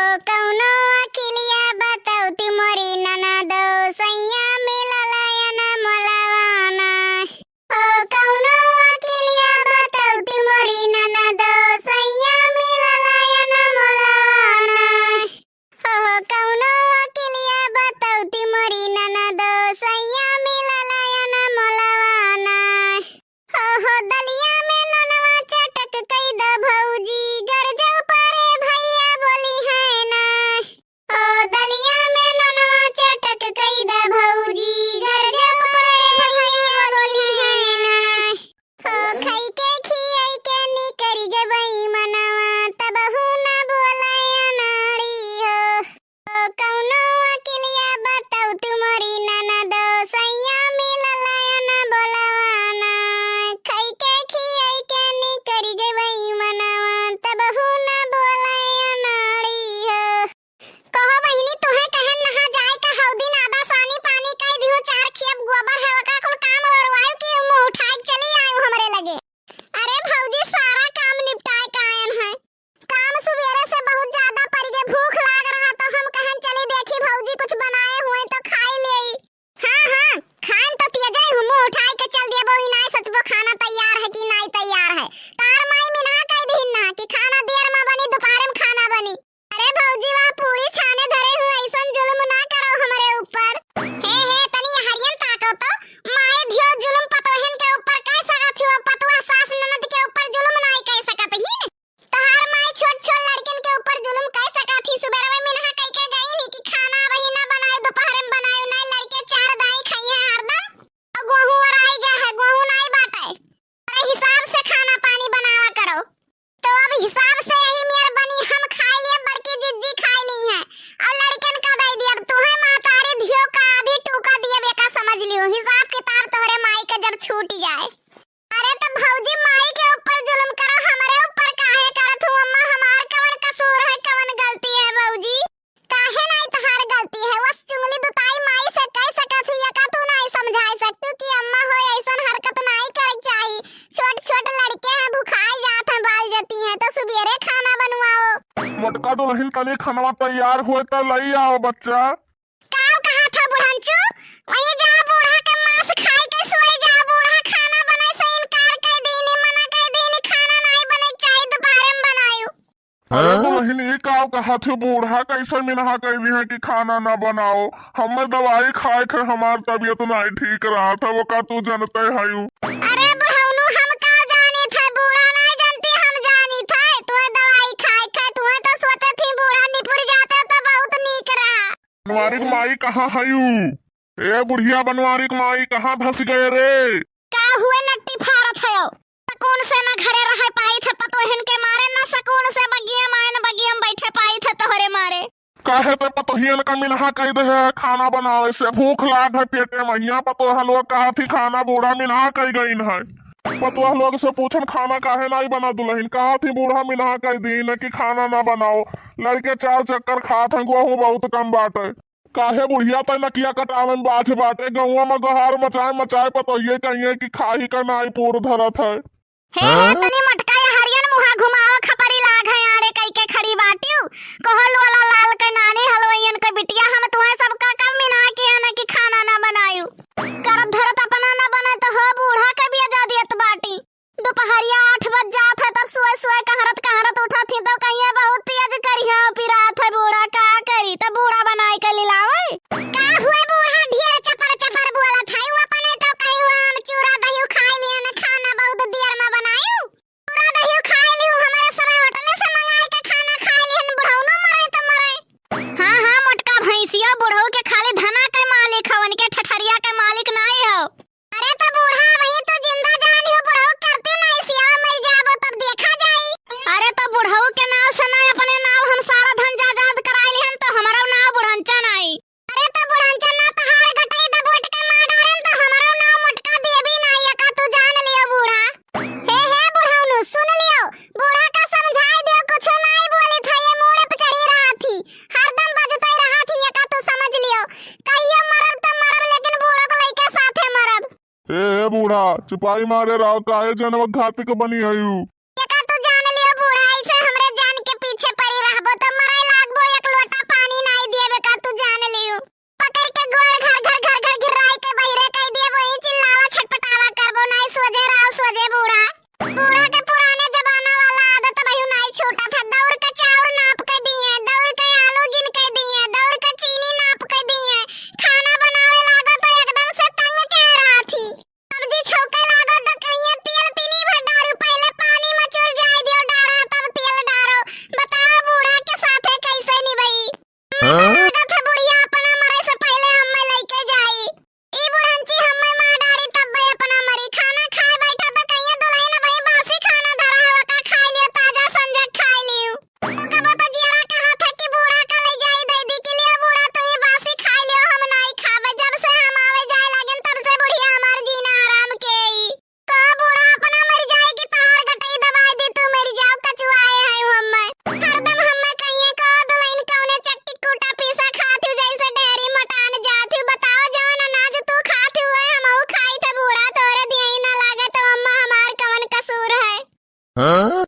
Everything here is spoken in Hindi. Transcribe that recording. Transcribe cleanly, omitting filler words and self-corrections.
कौनो अकेलिया बताउती मोरी ननद सैया मिललयन मोलवाना। ओ कौनो अकेलिया बताउती मोरी ननद सैया मिललयन मोलवाना। हो कौनो अकेलिया बताउती मोरी ननद सैया मिललयन मोलवाना। हो दलिया में ननवा चटक कई द भौजी गरजौ पारे भैया बोली है ना। ओ दलिया में ननवा चटक कई द भौजी गरजौ पारे भैया बोली है ना। हो खई के खियाई के निकरी गे बई मनवा तबहु न बोलय नारी हो। ओ कौनो अकेलिया बताउ तुमरी ननद सैया मिललयन बोलवाना। खई के खियाई के निकरी गे बई मनवा तबहु न बोलय नारी हो। कहो बहिनी तुहे कहन नहा जाए का हौदी नादा सानी पानी कई दिहो चार खेप गोबर है का कुल काम करवायो कि मुंह उठाए के चली आयो हमरे लगे। अरे भौजी सारा काम निपटाए का आयन है। काम सुबेरे से बहुत ज्यादा पड़ गए, भूख लाग रहा तो हम कहन चली देखी भौजी कुछ बनाए हुए तो खाई लेई। हां खान तो तिया जाए मुंह उठाए के चल दिए बोई नाई सचबो खाना तैयार है कि नहीं तैयार है। तार माई मिनहा कह दीन ना कि खाना देर में बनी दोपहर में खाना बनी। अरे भौजी वहां पूरी छाने धरे हुए ऐसन जुल्म ना करो हमारे ऊपर। हे तनी हरियन ताको तो माए धियो जुल्म पतोहन के ऊपर कह सकत हो, पतवा सास ननद के ऊपर जुल्म नहीं कह सकत ही। तहार माई छोट लड़कन के ऊपर जुल्म कह सकत ही। सुबेरे में मिनहा कह के गई नी कि खाना वही ना बनाए दोपहर में बनाए नहीं लड़के चार दाई खाई है हरदम। अब गेहूं और आई गया है, गेहूं नहीं बाटे। अरे हिसाब से खाना पानी बनावा करो। तो अब हिसाब से यही मेर बनी हम खाई लिए, बड़की जिज्जी खाई ली है और लड़कन का दे दिया। अब तुहे मातारी धियो का आधी टूका दिए बेका समझ लियो। हिसाब किताब तोहरे माई के जब छूट जाए। अरे तो भौजी माई के ऊपर जुल्म करो, हमारे ऊपर काहे करत हो अम्मा? हमार कवन कसूर है, कवन गलती है भौजी? काहे नहीं तहार गलती है? बस चुंगली दुताई माई से कह सकत हुई का तू नहीं समझाई सकती कि अम्मा हो ऐसन हरकत नहीं करे चाहिए। छोट लड़के हैं भुखाई जात हैं बाल जती हैं तो सुबेरे खाना बनवाओ। मोटका दुल्हन कने खाना तैयार हुए तो लई आओ बच्चा। काव कहा था बुढ़नचू? वही जा बूढ़ा के मांस खाई के सोए जा। बूढ़ा खाना बनाए से इनकार कर देनी, मना कर देनी खाना नहीं बने चाहिए दोपहर में बनायो। अरे दुल्हन ये काव कहा थे बूढ़ा कैसे मिनहा कह दी है कि खाना ना बनाओ? हमें दवाई खाए थे, हमार तबीयत नहीं ठीक रहा था वो का तू जानते है यू। अरे बुढ़ौनु हम का जानी थे, बूढ़ा नहीं जानती हम जानी थे। तू दवाई खाए तू तो सोचे थी बूढ़ा निपुर जाता तो बहुत नीक रहा। बनवारी माई कहाँ है यू? ए बुढ़िया बनवारी माई कहाँ धस गए रे? का हुए नट्टी फारत है? सकून से न घरे रह पाई थे पतोहन के मारे, न सकून से बगिया में बैठे पाई थे तोहरे मारे। काहे पे पतोहियन का मिनहा कह दे है खाना बनावे से? भूख लाग है पेटे मैया। पतोहा लोग कहा थी खाना बूढ़ा मिनहा कह गई है। पतोहा लोग से पूछन खाना काहे नहीं बना दुल्हन? कहा थी बूढ़ा मिनहा कह दी न कि खाना ना बनाओ। लड़के चार चक्कर खात हैं, गेहूं बहुत कम बाटे। काहे बुढ़िया तो नकिया कटावे में बाझ बाटे। गहुआ में गहार मचाए पतोहिए कहिए कि खाही का नाई पूर धरत है। हे तनी मटका या हरियन मुहा घुमावा खपरी लाग है आरे कई के खड़ी बाटियो। कहल वाला लाल के नानी हलवैयन के बिटिया हम तुहे सब का कम मिना किया न कि खाना ना बनायू। करत धरत अपना ना बने तो हो बूढ़ा के भी आजादियत बाटी। दोपहरिया 8 बज जात है तब सुए कहरत उठा थी तो कहिए बहुत तेज करिया पिरात है बूढ़ा का करी तो बूढ़ा बनाई के लिलावे। का हुए बूढ़ा ढेर चपर बोला था वो अपने तो कहियो हम चूरा दही खाई लिया न खाना बहुत देर में बनायू। चूरा दही खाई लियो हमारे सब होटल से मंगाए के खाना खाई लिहन बुढ़ऊ न मरे तो मरे। हां मोटका भैंसिया बुढ़ऊ के खाली धना के मालिक हवन के ठठरिया के मालिक नहीं हो। अरे तो बूढ़ा वही तो जिंदा जान हो, बुढ़ऊ करते नहीं सिया मर जाबो तब देखा जाई। अरे तो बुढ़ऊ के नाव से ना अपने नाव हम सारा धन जायदाद कराई लिहन तो हमारा नाव बुढ़ंचा नहीं। अरे तो बुढ़ंचा ना तहार गटई दबोट के मार डालन तो हमारा नाव मोटका देबी नहीं का तू जान लियो बूढ़ा। हे बुढ़ऊ सुन लियो, बूढ़ा का समझाई दियो कुछ नहीं बोले था। ये मोड़े पे चढ़ी रहा थी हरदम बजते रहा थी का तू समझ लियो। कहियो मरब तो मरब लेकिन बूढ़ा को लेके साथे मरब। ए बूढ़ा चुपाई मारे रहो काहे जनम घातिक बनी है यू। का तू जान लियो बूढ़ा ऐसे हमरे जान के पीछे पड़ी रहबो तो मरे लागबो एक लागत है बुढ़िया अपना मरे से पहले हमें लेके जाई। ई बुढ़ंची हमें मार डारी तब भाई अपना मरी। खाना खाए बैठा तो कहिए दुल्हन भाई बासी खाना धरा हवा का खा लियो, ताजा संजय खा लियो। कबो तो जिया कहा था कि बूढ़ा का ले जाई दीदी के लिए, बूढ़ा तो ये बासी खा लियो हम नहीं खावे। जब से हम आवे जाए लगन तब से बुढ़िया हमार जीना आराम के ई। का बूढ़ा अपना मर जाएगी तार गटई दवाई दे तू मेरी जाओ कचुआए है हमें। हरदम हमें कहिए का दुल्हन कौने चक्की कूटा पीसा खाती जैसे डेरी मटान जाती। बताओ जवन अनाज तू खाती हुए हमहू खाई थे, बूढ़ा तोरे दिए ना लागे तो अम्मा हमार कवन कसूर है।